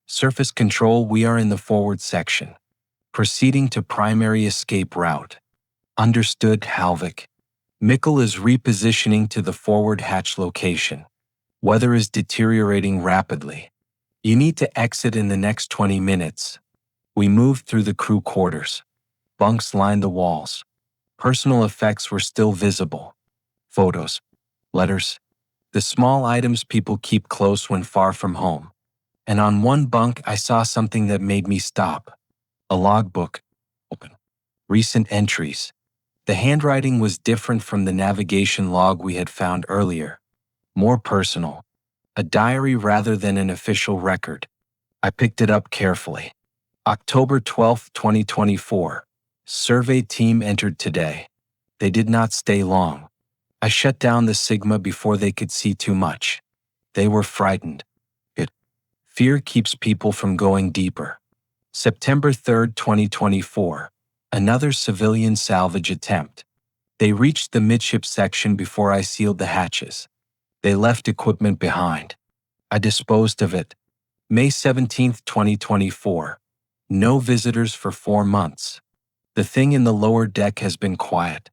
Surface control, we are in the forward section. Proceeding to primary escape route. Understood, Halvik. Mikkel is repositioning to the forward hatch location. Weather is deteriorating rapidly. You need to exit in the next 20 minutes. We moved through the crew quarters. Bunks lined the walls. Personal effects were still visible. Photos, letters, the small items people keep close when far from home. And on one bunk, I saw something that made me stop. A logbook, open. Recent entries. The handwriting was different from the navigation log we had found earlier. More personal. A diary rather than an official record. I picked it up carefully. October 12, 2024. Survey team entered today. They did not stay long. I shut down the Sigma before they could see too much. They were frightened. Fear keeps people from going deeper. September 3, 2024. Another civilian salvage attempt. They reached the midship section before I sealed the hatches. They left equipment behind. I disposed of it. May 17, 2024. No visitors for 4 months. The thing in the lower deck has been quiet.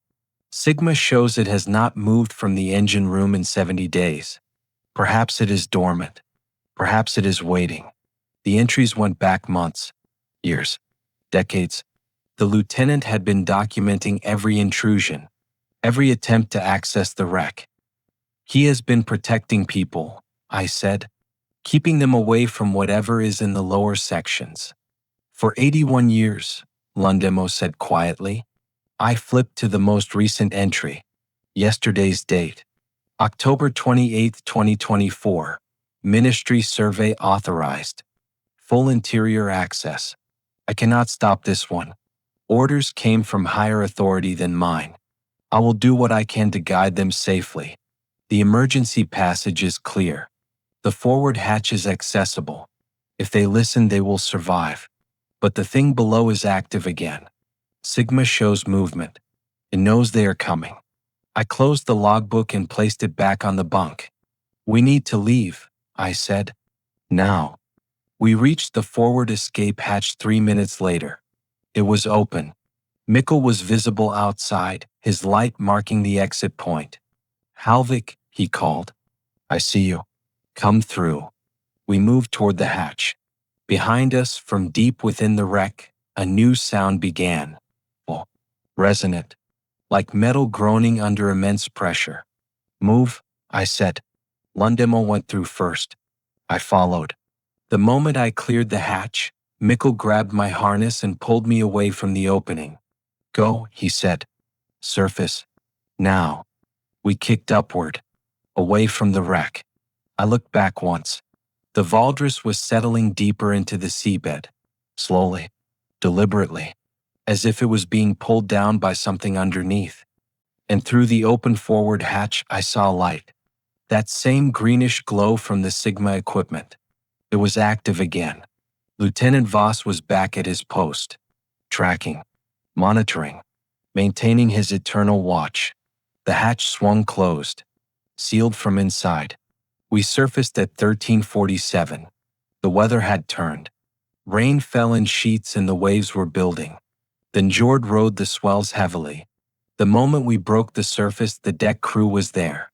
Sigma shows it has not moved from the engine room in 70 days. Perhaps it is dormant. Perhaps it is waiting. The entries went back months, years, decades. The lieutenant had been documenting every intrusion, every attempt to access the wreck. He has been protecting people, I said, keeping them away from whatever is in the lower sections. For 81 years, Lundemo said quietly. I flipped to the most recent entry, yesterday's date, October 28, 2024, Ministry Survey authorized. Full interior access. I cannot stop this one. Orders came from higher authority than mine. I will do what I can to guide them safely. The emergency passage is clear. The forward hatch is accessible. If they listen, they will survive. But the thing below is active again. Sigma shows movement. It knows they are coming. I closed the logbook and placed it back on the bunk. We need to leave, I said. Now. We reached the forward escape hatch 3 minutes later. It was open. Mikkel was visible outside, his light marking the exit point. Halvik, he called. I see you. Come through. We moved toward the hatch. Behind us, from deep within the wreck, a new sound began. Oh, resonant, like metal groaning under immense pressure. Move, I said. Lundemo went through first. I followed. The moment I cleared the hatch, Mikkel grabbed my harness and pulled me away from the opening. Go, he said. Surface. Now. We kicked upward, away from the wreck. I looked back once. The Valdres was settling deeper into the seabed, slowly, deliberately, as if it was being pulled down by something underneath. And through the open forward hatch, I saw light. That same greenish glow from the Sigma equipment. It was active again. Lieutenant Voss was back at his post, tracking, monitoring, maintaining his eternal watch. The hatch swung closed, sealed from inside. We surfaced at 13:47. The weather had turned. Rain fell in sheets and the waves were building. The Njord rode the swells heavily. The moment we broke the surface, the deck crew was there.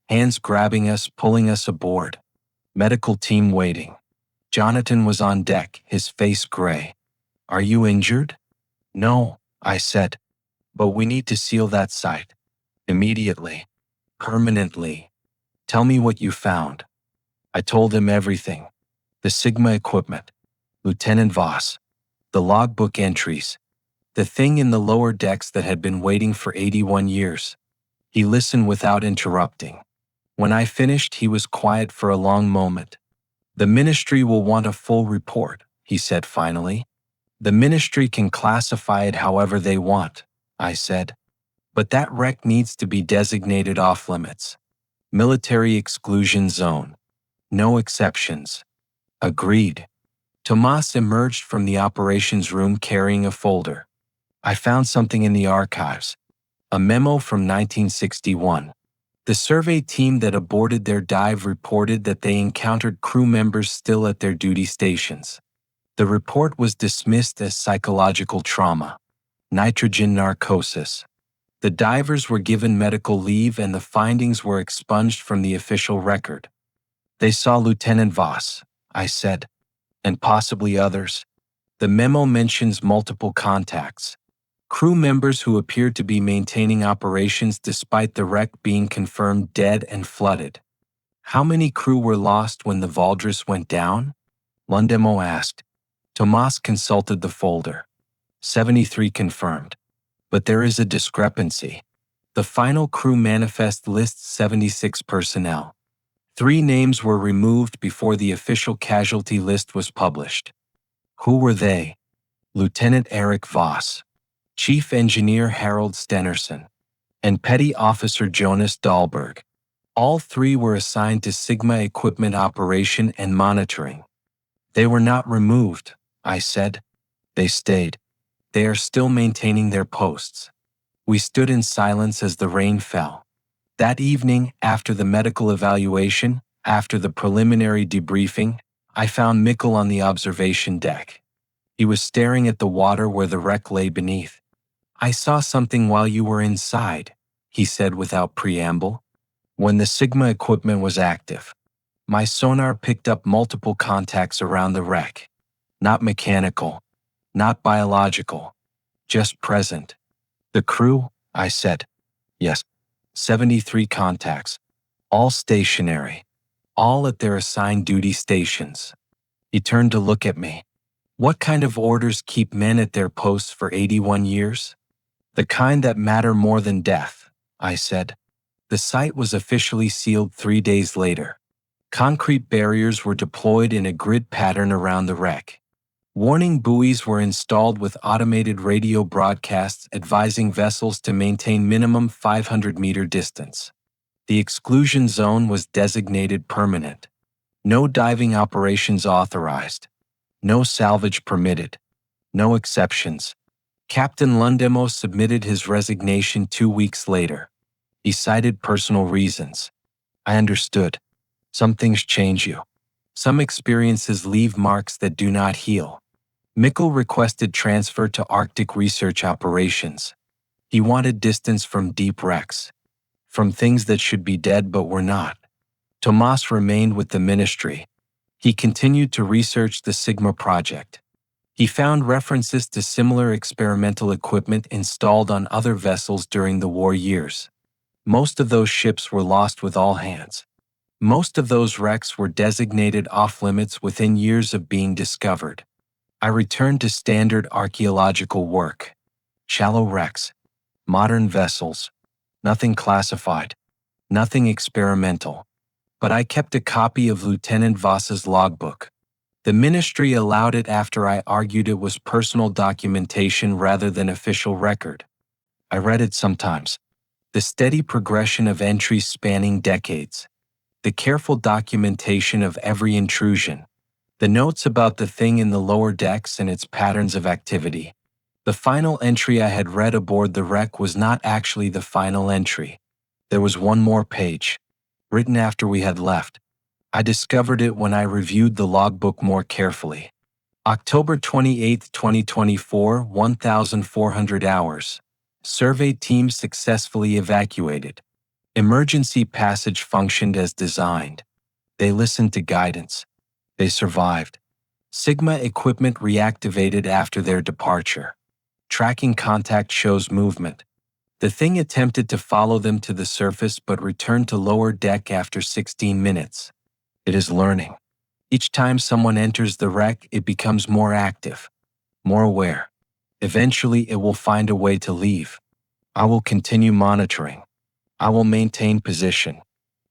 Hands grabbing us, pulling us aboard. Medical team waiting. Jonathan was on deck, his face gray. Are you injured? No, I said. But we need to seal that site. Immediately. Permanently. Tell me what you found. I told him everything. The Sigma equipment. Lieutenant Voss. The logbook entries. The thing in the lower decks that had been waiting for 81 years. He listened without interrupting. When I finished, he was quiet for a long moment. "The ministry will want a full report," he said finally. "The ministry can classify it however they want," I said. "But that wreck needs to be designated off-limits. Military exclusion zone. No exceptions." "Agreed." Tomas emerged from the operations room carrying a folder. "I found something in the archives. A memo from 1961. The survey team that aborted their dive reported that they encountered crew members still at their duty stations. The report was dismissed as psychological trauma. Nitrogen narcosis. The divers were given medical leave and the findings were expunged from the official record." "They saw Lieutenant Voss," I said. "And possibly others." "The memo mentions multiple contacts. Crew members who appeared to be maintaining operations despite the wreck being confirmed dead and flooded." "How many crew were lost when the Valdres went down?" Lundemo asked. Tomas consulted the folder. 73 confirmed. But there is a discrepancy. The final crew manifest lists 76 personnel. 3 names were removed before the official casualty list was published. Who were they? Lieutenant Eric Voss, Chief Engineer Harold Stenerson, and Petty Officer Jonas Dahlberg. All 3 were assigned to Sigma equipment operation and monitoring. "They were not removed," I said. "They stayed. They are still maintaining their posts." We stood in silence as the rain fell. That evening, after the medical evaluation, after the preliminary debriefing, I found Mikkel on the observation deck. He was staring at the water where the wreck lay beneath. "I saw something while you were inside," he said without preamble. "When the Sigma equipment was active, my sonar picked up multiple contacts around the wreck. Not mechanical, not biological, just present." "The crew?" I said. "Yes. 73 contacts. All stationary. All at their assigned duty stations." He turned to look at me. "What kind of orders keep men at their posts for 81 years?" "The kind that matter more than death," I said. The site was officially sealed 3 days later. Concrete barriers were deployed in a grid pattern around the wreck. Warning buoys were installed with automated radio broadcasts advising vessels to maintain minimum 500-meter distance. The exclusion zone was designated permanent. No diving operations authorized. No salvage permitted. No exceptions. Captain Lundemo submitted his resignation 2 weeks later. He cited personal reasons. I understood. Some things change you. Some experiences leave marks that do not heal. Mikkel requested transfer to Arctic research operations. He wanted distance from deep wrecks, from things that should be dead but were not. Tomas remained with the ministry. He continued to research the Sigma project. He found references to similar experimental equipment installed on other vessels during the war years. Most of those ships were lost with all hands. Most of those wrecks were designated off-limits within years of being discovered. I returned to standard archaeological work. Shallow wrecks, modern vessels, nothing classified, nothing experimental. But I kept a copy of Lieutenant Voss's logbook. The ministry allowed it after I argued it was personal documentation rather than official record. I read it sometimes. The steady progression of entries spanning decades. The careful documentation of every intrusion. The notes about the thing in the lower decks and its patterns of activity. The final entry I had read aboard the wreck was not actually the final entry. There was one more page, written after we had left. I discovered it when I reviewed the logbook more carefully. October 28, 2024, 1,400 hours. Survey team successfully evacuated. Emergency passage functioned as designed. They listened to guidance. They survived. Sigma equipment reactivated after their departure. Tracking contact shows movement. The thing attempted to follow them to the surface but returned to lower deck after 16 minutes. It is learning. Each time someone enters the wreck, it becomes more active, more aware. Eventually, it will find a way to leave. I will continue monitoring. I will maintain position.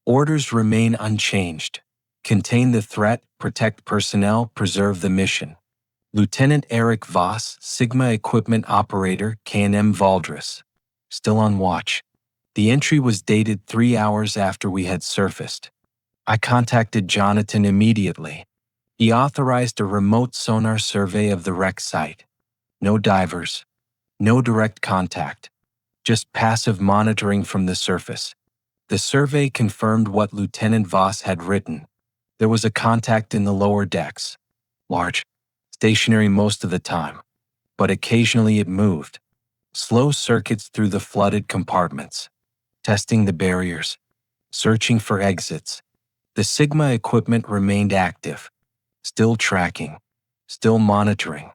Orders remain unchanged. Contain the threat, protect personnel, preserve the mission. Lieutenant Eric Voss, Sigma Equipment Operator, K&M Valdres. Still on watch. The entry was dated 3 hours after we had surfaced. I contacted Jonathan immediately. He authorized a remote sonar survey of the wreck site. No divers. No direct contact. Just passive monitoring from the surface. The survey confirmed what Lieutenant Voss had written. There was a contact in the lower decks. Large. Stationary most of the time. But occasionally it moved. Slow circuits through the flooded compartments. Testing the barriers. Searching for exits. The Sigma equipment remained active. Still tracking. Still monitoring.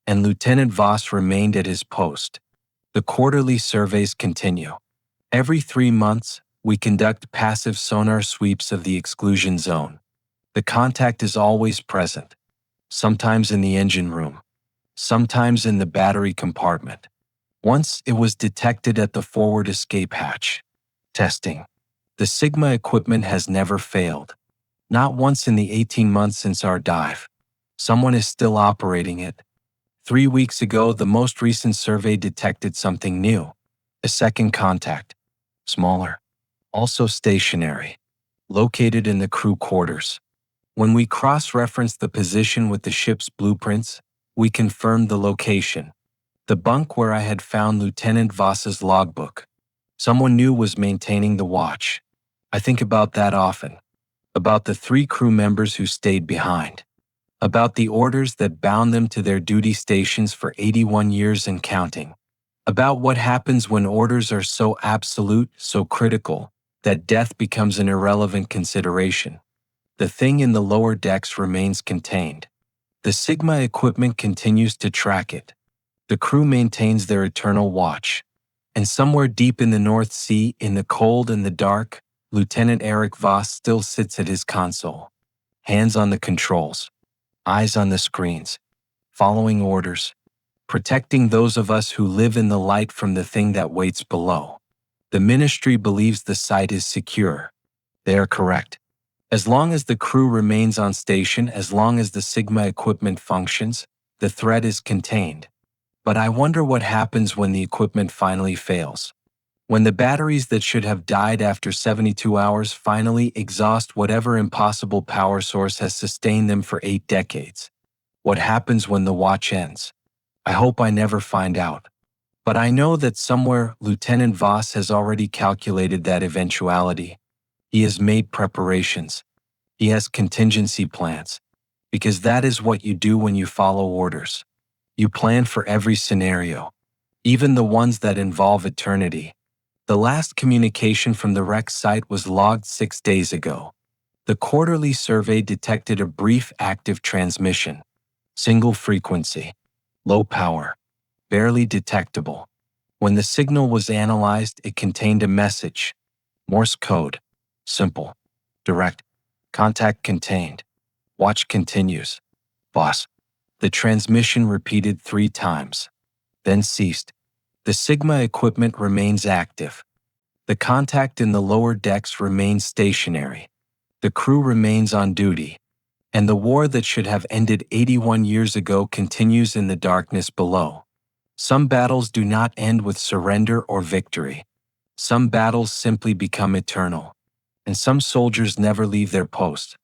And Lieutenant Voss remained at his post. The quarterly surveys continue. Every 3 months, we conduct passive sonar sweeps of the exclusion zone. The contact is always present. Sometimes in the engine room. Sometimes in the battery compartment. Once it was detected at the forward escape hatch. Testing. The Sigma equipment has never failed. Not once in the 18 months since our dive. Someone is still operating it. 3 weeks ago, the most recent survey detected something new. A second contact. Smaller. Also stationary. Located in the crew quarters. When we cross-referenced the position with the ship's blueprints, we confirmed the location. The bunk where I had found Lieutenant Voss's logbook. Someone new was maintaining the watch. I think about that often. About the 3 crew members who stayed behind. About the orders that bound them to their duty stations for 81 years and counting. About what happens when orders are so absolute, so critical, that death becomes an irrelevant consideration. The thing in the lower decks remains contained. The Sigma equipment continues to track it. The crew maintains their eternal watch. And somewhere deep in the North Sea, in the cold and the dark, Lieutenant Eric Voss still sits at his console. Hands on the controls. Eyes on the screens. Following orders. Protecting those of us who live in the light from the thing that waits below. The ministry believes the site is secure. They are correct. As long as the crew remains on station, as long as the Sigma equipment functions, the threat is contained. But I wonder what happens when the equipment finally fails. When the batteries that should have died after 72 hours finally exhaust whatever impossible power source has sustained them for 8 decades. What happens when the watch ends? I hope I never find out. But I know that somewhere Lieutenant Voss has already calculated that eventuality. He has made preparations. He has contingency plans. Because that is what you do when you follow orders. You plan for every scenario, even the ones that involve eternity. The last communication from the wreck site was logged 6 days ago. The quarterly survey detected a brief active transmission. Single frequency. Low power. Barely detectable. When the signal was analyzed, it contained a message. Morse code. Simple. Direct. Contact contained. Watch continues. Boss. The transmission repeated 3 times. Then ceased. The Sigma equipment remains active. The contact in the lower decks remains stationary. The crew remains on duty. And the war that should have ended 81 years ago continues in the darkness below. Some battles do not end with surrender or victory. Some battles simply become eternal. And some soldiers never leave their post.